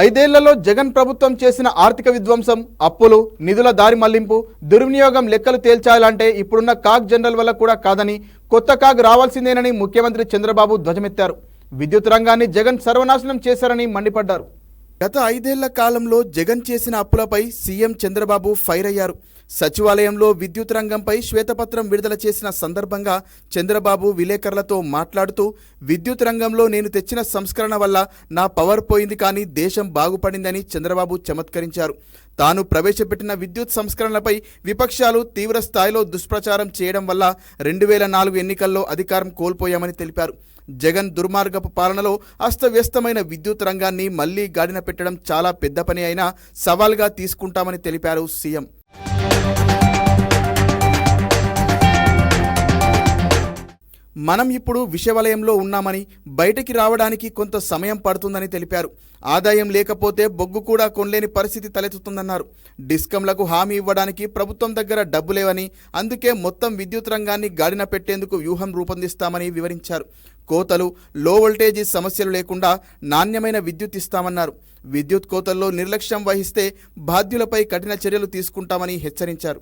ఐదేళ్లలో జగన్ ప్రభుత్వం చేసిన ఆర్థిక విధ్వంసం, అప్పులు, నిధుల దారి మళ్లింపు, దుర్వినియోగం లెక్కలు తేల్చాలంటే ఇప్పుడున్న కాగ్ జనరల్ వల్ల కూడా కాదని, కొత్త కాగ్ రావాల్సిందేనని ముఖ్యమంత్రి చంద్రబాబు ధ్వజమెత్తారు. విద్యుత్ రంగాన్ని జగన్ సర్వనాశనం చేశారని మండిపడ్డారు. గత 5 ఏళ్ల కాలంలో జగన్ చేసిన అప్పులపై సీఎం చంద్రబాబు ఫైర్ అయ్యారు. సచివాలయంలో విద్యుత్ రంగంపై శ్వేతపత్రం విడుదల చేసిన సందర్భంగా చంద్రబాబు విలేకరులతో మాట్లాడుతూ, విద్యుత్ రంగంలో నేను తెచ్చిన సంస్కరణ వల్ల నా పవర్ పోయింది కానీ దేశం బాగుపడిందని చంద్రబాబు చమత్కరించారు. తాను ప్రవేశపెట్టిన విద్యుత్ సంస్కరణలపై విపక్షాలు తీవ్ర స్థాయిలో దుష్ప్రచారం చేయడం వల్ల 2004 ఎన్నికల్లో అధికారం కోల్పోయామని తెలిపారు. జగన్ దుర్మార్గపు పాలనలో అస్తవ్యస్తమైన విద్యుత్ రంగాన్ని మళ్లీ గాడిన పెట్టడం చాలా పెద్ద పని అయినా సవాల్గా తీసుకుంటామని తెలిపారు సీఎం. మనం ఇప్పుడు విషవలయంలో ఉన్నామని, బయటికి రావడానికి కొంత సమయం పడుతుందని తెలిపారు. ఆదాయం లేకపోతే బొగ్గు కూడా కొనలేని పరిస్థితి తలెత్తుతుందన్నారు. డిస్కంలకు హామీ ఇవ్వడానికి ప్రభుత్వం దగ్గర డబ్బు లేవని, అందుకే మొత్తం విద్యుత్ రంగాన్ని గాడిన పెట్టేందుకు వ్యూహం రూపొందిస్తామని వివరించారు. కోతలు, లో వోల్టేజీ సమస్యలు లేకుండా నాణ్యమైన విద్యుత్ ఇస్తామన్నారు. విద్యుత్ కోతల్లో నిర్లక్ష్యం వహిస్తే బాధ్యులపై కఠిన చర్యలు తీసుకుంటామని హెచ్చరించారు.